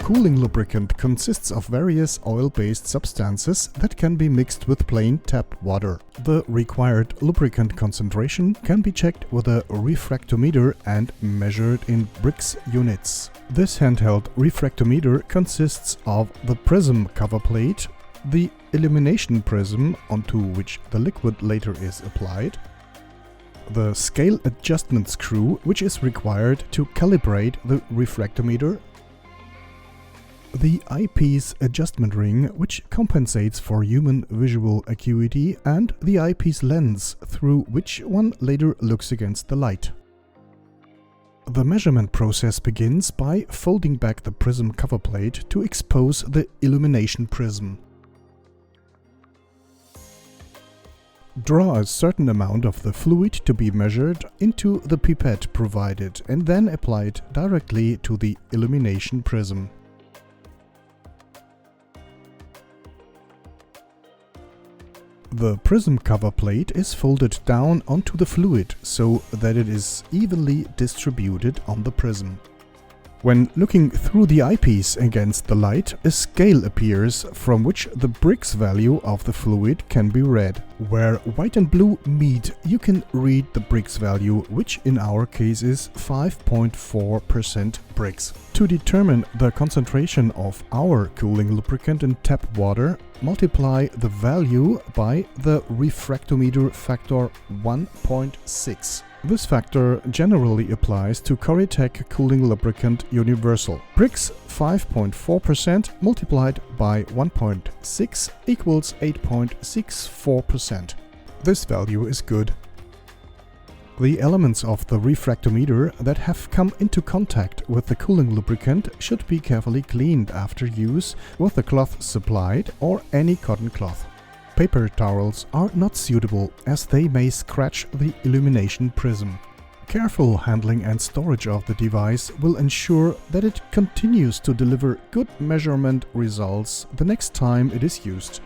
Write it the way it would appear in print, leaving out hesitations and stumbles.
cooling lubricant consists of various oil-based substances that can be mixed with plain tap water. The required lubricant concentration can be checked with a refractometer and measured in Brix units. This handheld refractometer consists of the prism cover plate, the illumination prism onto which the liquid later is applied, the scale adjustment screw which is required to calibrate the refractometer, the eyepiece adjustment ring which compensates for human visual acuity, and the eyepiece lens through which one later looks against the light. The measurement process begins by folding back the prism cover plate to expose the illumination prism. Draw a certain amount of the fluid to be measured into the pipette provided and then apply it directly to the illumination prism. The prism cover plate is folded down onto the fluid so that it is evenly distributed on the prism. When looking through the eyepiece against the light, a scale appears from which the Brix value of the fluid can be read. Where white and blue meet, you can read the Brix value, which in our case is 5.4% Brix. To determine the concentration of our cooling lubricant in tap water, multiply the value by the refractometer factor 1.6. This factor generally applies to CORiTEC cooling lubricant universal. Brix 5.4% multiplied by 1.6 equals 8.64%. This value is good. The elements of the refractometer that have come into contact with the cooling lubricant should be carefully cleaned after use with the cloth supplied or any cotton cloth. Paper towels are not suitable as they may scratch the illumination prism. Careful handling and storage of the device will ensure that it continues to deliver good measurement results the next time it is used.